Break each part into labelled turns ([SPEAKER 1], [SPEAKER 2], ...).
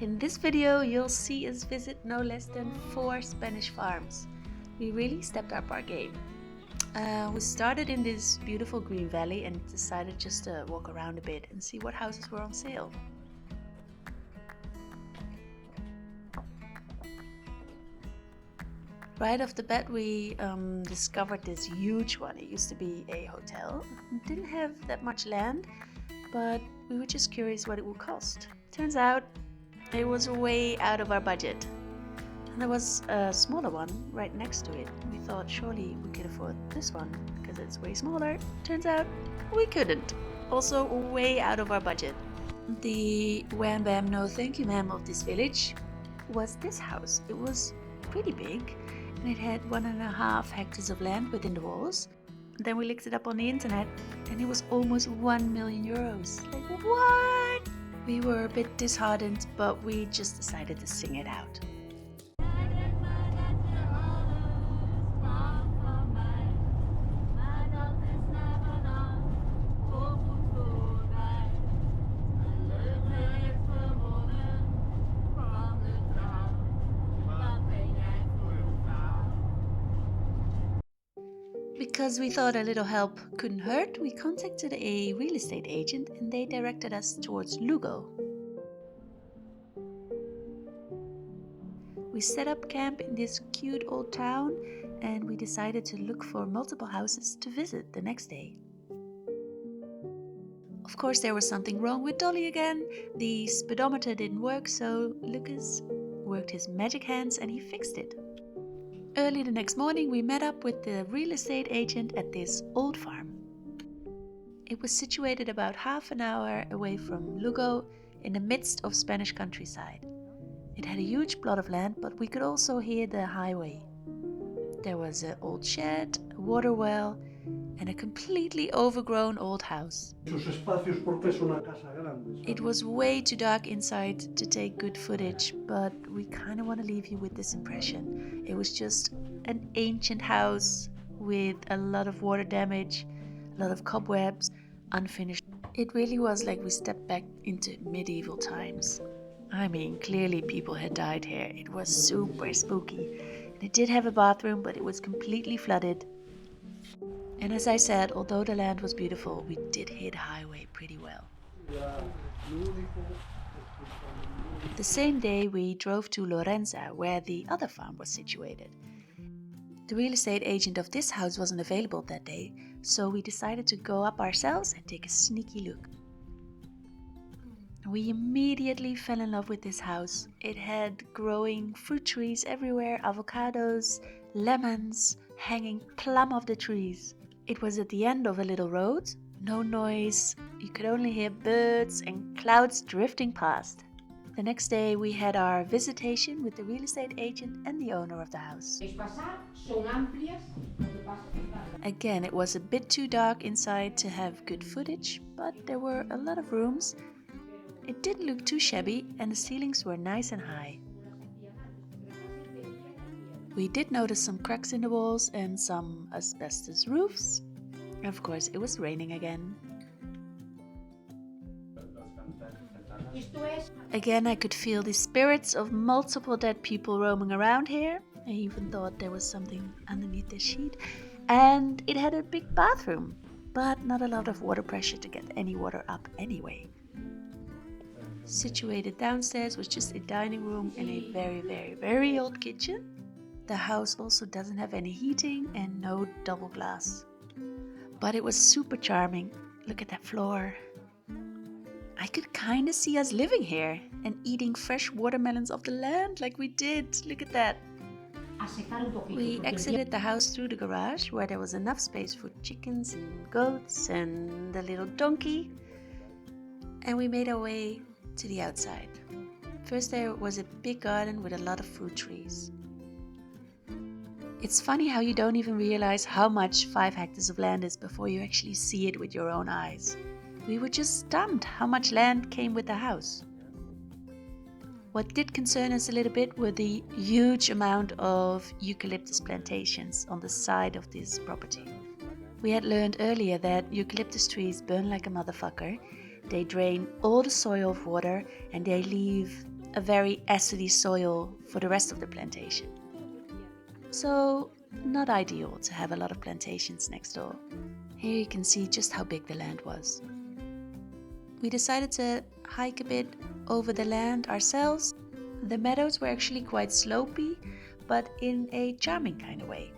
[SPEAKER 1] In this video, you'll see us visit no less than 4 Spanish farms. We really stepped up our game. We started in this beautiful green valley and decided just to walk around a bit and see what houses were on sale. Right off the bat, we discovered this huge one. It used to be a hotel. It didn't have that much land, but we were just curious what it would cost. Turns out it was way out of our budget. And there was a smaller one right next to it. We thought surely we could afford this one because it's way smaller. Turns out we couldn't. Also way out of our budget. The wham bam no thank you ma'am of this village was this house. It was pretty big and it had 1.5 hectares of land within the walls. Then we looked it up on the internet and it was almost 1 million euros. Like what? We were a bit disheartened, but we just decided to sing it out. Because we thought a little help couldn't hurt, we contacted a real estate agent and they directed us towards Lugo. We set up camp in this cute old town and we decided to look for multiple houses to visit the next day. Of course, there was something wrong with Dolly again. The speedometer didn't work, so Lukas worked his magic hands and he fixed it. Early the next morning, we met up with the real estate agent at this old farm. It was situated about half an hour away from Lugo in the midst of Spanish countryside. It had a huge plot of land, but we could also hear the highway. There was an old shed, a water well, and a completely overgrown old house. It was way too dark inside to take good footage, but we kind of want to leave you with this impression. It was just an ancient house with a lot of water damage, a lot of cobwebs, unfinished. It really was like we stepped back into medieval times. I mean, clearly people had died here. It was super spooky. And it did have a bathroom, but it was completely flooded. And as I said, although the land was beautiful, we did hit highway pretty well. The same day we drove to Lorenza, where the other farm was situated. The real estate agent of this house wasn't available that day, so we decided to go up ourselves and take a sneaky look. We immediately fell in love with this house. It had growing fruit trees everywhere, avocados, lemons, hanging plumb off the trees. It was at the end of a little road, no noise, you could only hear birds and clouds drifting past. The next day we had our visitation with the real estate agent and the owner of the house. Again, it was a bit too dark inside to have good footage, but there were a lot of rooms. It didn't look too shabby and the ceilings were nice and high. We did notice some cracks in the walls and some asbestos roofs. Of course, it was raining again. Again, I could feel the spirits of multiple dead people roaming around here. I even thought there was something underneath the sheet. And it had a big bathroom, but not a lot of water pressure to get any water up anyway. Situated downstairs was just a dining room and a very, very, very old kitchen. The house also doesn't have any heating and no double glass. But it was super charming. Look at that floor. I could kind of see us living here and eating fresh watermelons off the land like we did. Look at that. We exited the house through the garage where there was enough space for chickens and goats and the little donkey. And we made our way to the outside. First there was a big garden with a lot of fruit trees. It's funny how you don't even realize how much 5 hectares of land is before you actually see it with your own eyes. We were just stunned how much land came with the house. What did concern us a little bit were the huge amount of eucalyptus plantations on the side of this property. We had learned earlier that eucalyptus trees burn like a motherfucker. They drain all the soil of water and they leave a very acidy soil for the rest of the plantation. So, not ideal to have a lot of plantations next door. Here you can see just how big the land was. We decided to hike a bit over the land ourselves. The meadows were actually quite slopey, but in a charming kind of way.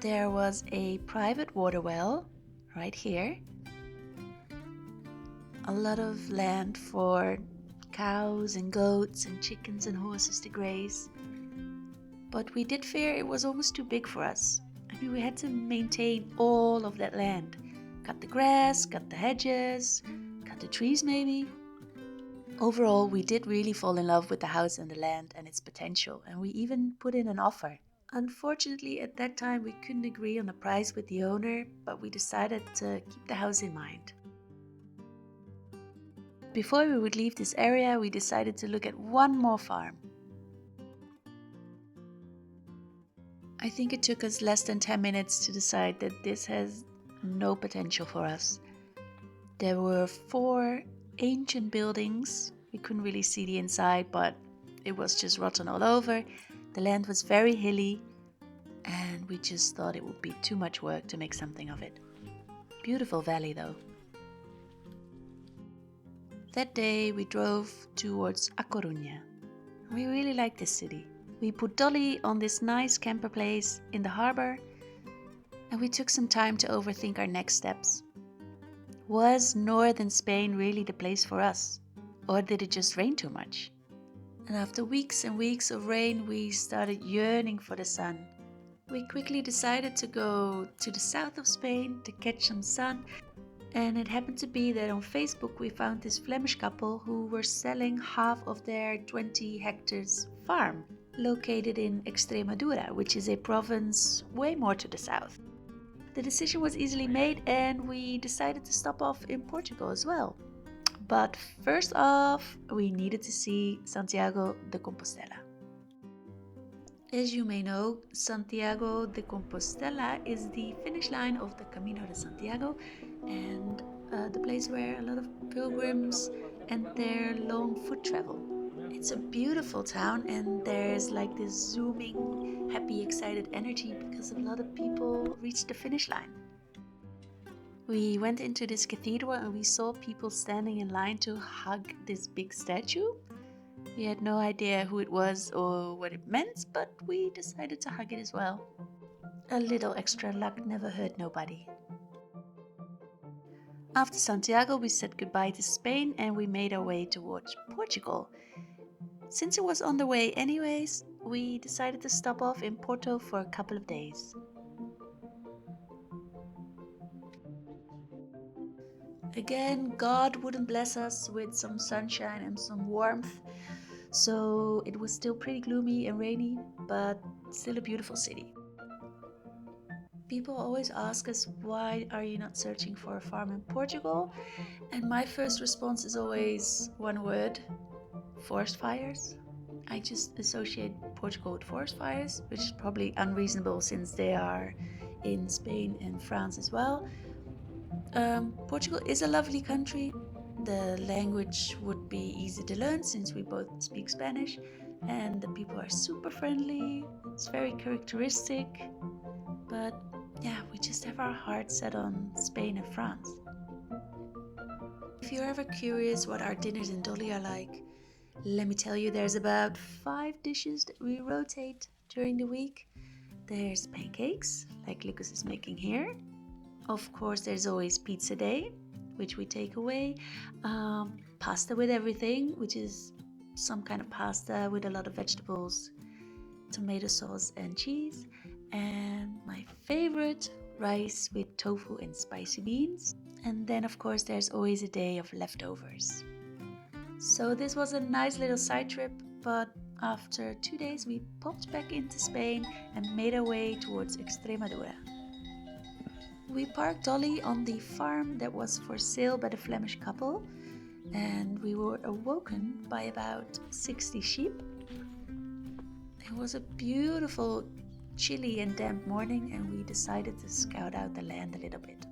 [SPEAKER 1] There was a private water well right here. A lot of land for cows and goats and chickens and horses to graze. But we did fear it was almost too big for us. I mean, we had to maintain all of that land. Cut the grass, cut the hedges, cut the trees maybe. Overall, we did really fall in love with the house and the land and its potential, and we even put in an offer. Unfortunately, at that time we couldn't agree on the price with the owner, but we decided to keep the house in mind. Before we would leave this area, we decided to look at one more farm. I think it took us less than 10 minutes to decide that this has no potential for us. There were 4 ancient buildings. We couldn't really see the inside, but it was just rotten all over. The land was very hilly, and we just thought it would be too much work to make something of it. Beautiful valley though. That day we drove towards A Coruña. We really liked this city. We put Dolly on this nice camper place in the harbor, and we took some time to overthink our next steps. Was northern Spain really the place for us? Or did it just rain too much? And after weeks and weeks of rain, we started yearning for the sun. We quickly decided to go to the south of Spain to catch some sun. And it happened to be that on Facebook we found this Flemish couple who were selling half of their 20 hectares farm located in Extremadura, which is a province way more to the south. The decision was easily made and we decided to stop off in Portugal as well. But first off, we needed to see Santiago de Compostela. As you may know, Santiago de Compostela is the finish line of the Camino de Santiago and the place where a lot of pilgrims end their long foot travel. It's a beautiful town and there's like this zooming, happy, excited energy because a lot of people reach the finish line. We went into this cathedral and we saw people standing in line to hug this big statue. We had no idea who it was or what it meant, but we decided to hug it as well. A little extra luck never hurt nobody. After Santiago, we said goodbye to Spain and we made our way towards Portugal. Since it was on the way anyways, we decided to stop off in Porto for a couple of days. Again, God wouldn't bless us with some sunshine and some warmth, so it was still pretty gloomy and rainy, but still a beautiful city. People always ask us, why are you not searching for a farm in Portugal? And my first response is always one word: forest fires. I just associate Portugal with forest fires, which is probably unreasonable since they are in Spain and France as well. Portugal is a lovely country. The language would be easy to learn since we both speak Spanish, and the people are super friendly. It's very characteristic, but yeah, we just have our heart set on Spain and France. If you're ever curious what our dinners in Dolly are like, let me tell you, there's about 5 dishes that we rotate during the week. There's pancakes, like Lucas is making here. Of course, there's always pizza day, which we take away. Pasta with everything, which is some kind of pasta with a lot of vegetables, tomato sauce and cheese. And my favorite, rice with tofu and spicy beans. And then of course there's always a day of leftovers. So this was a nice little side trip, but after 2 days we popped back into Spain and made our way towards Extremadura. We parked Dolly on the farm that was for sale by the Flemish couple, and we were awoken by about 60 sheep. It was a beautiful, chilly and damp morning, and we decided to scout out the land a little bit.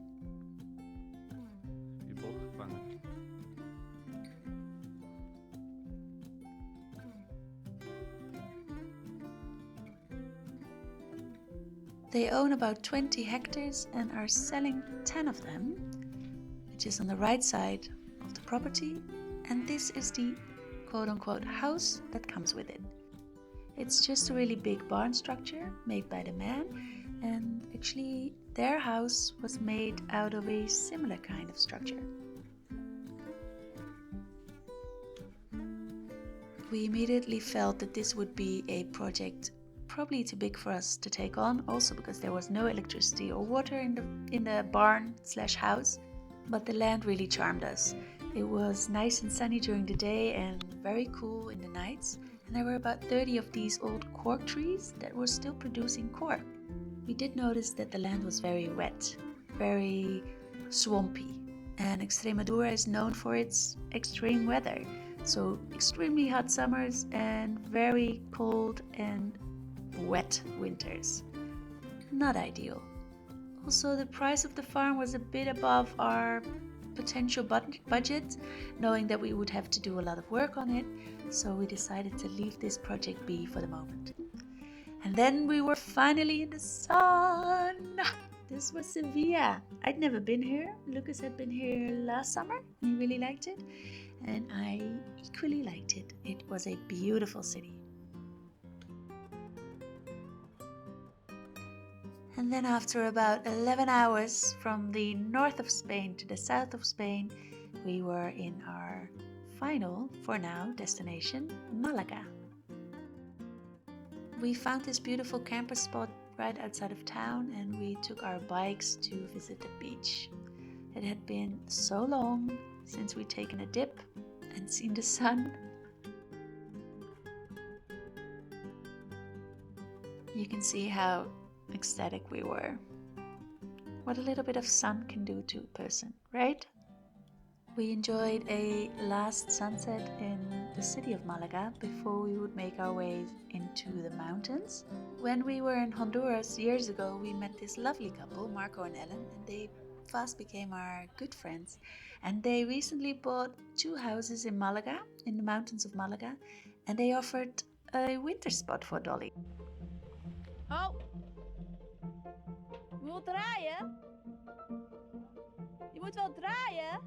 [SPEAKER 1] They own about 20 hectares and are selling 10 of them, which is on the right side of the property, and this is the quote-unquote house that comes with it. It's just a really big barn structure made by the man, and actually their house was made out of a similar kind of structure. We immediately felt that this would be a project probably too big for us to take on, also because there was no electricity or water in the barn/house, but the land really charmed us. It was nice and sunny during the day and very cool in the nights, and there were about 30 of these old cork trees that were still producing cork. We did notice that the land was very wet, very swampy, and Extremadura is known for its extreme weather, so extremely hot summers and very cold and wet winters. Not ideal. Also, the price of the farm was a bit above our potential budget, knowing that we would have to do a lot of work on it, so we decided to leave this project be for the moment. And then we were finally in the sun! This was Sevilla. I'd never been here. Lucas had been here last summer and he really liked it, and I equally liked it. It was a beautiful city. And then after about 11 hours from the north of Spain to the south of Spain, we were in our final, for now, destination, Malaga. We found this beautiful camper spot right outside of town and we took our bikes to visit the beach. It had been so long since we'd taken a dip and seen the sun. You can see how ecstatic we were. What a little bit of sun can do to a person, right? We enjoyed a last sunset in the city of Malaga before we would make our way into the mountains. When we were in Honduras years ago, we met this lovely couple, Marko and Ellen, and they fast became our good friends. And they recently bought 2 houses in Malaga, in the mountains of Malaga, and they offered a winter spot for Dolly.
[SPEAKER 2] Oh! Je moet draaien? Je moet wel draaien?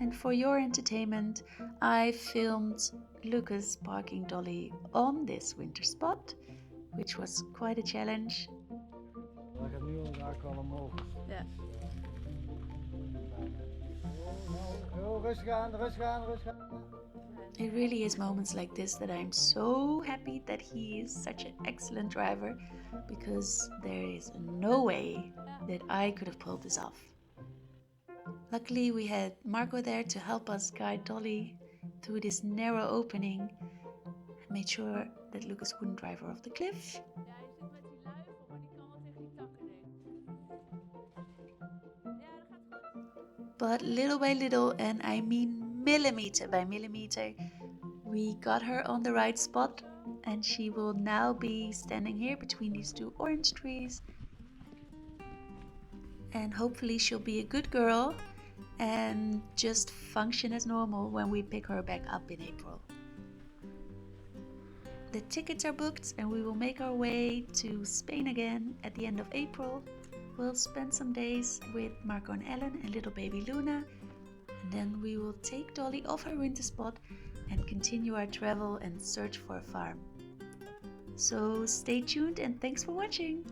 [SPEAKER 1] And for your entertainment, I filmed Lucas parking Dolly on this winter spot, which was quite a challenge.
[SPEAKER 3] Hij gaat nu al omhoog.
[SPEAKER 2] Ja.
[SPEAKER 3] Rustig aan, rustig aan, rustig aan.
[SPEAKER 1] It really is moments like this that I'm so happy that he is such an excellent driver, because there is no way that I could have pulled this off. Luckily we had Marko there to help us guide Dolly through this narrow opening and made sure that Lucas wouldn't drive her off the cliff. But little by little, and I mean millimeter by millimeter, we got her on the right spot, and she will now be standing here between these 2 orange trees, and hopefully she'll be a good girl and just function as normal when we pick her back up in April. The tickets are booked and we will make our way to Spain again at the end of April. We'll spend some days with Marko and Ellen and little baby Luna, and then we will take Dolly off her winter spot and continue our travel and search for a farm. So stay tuned and thanks for watching!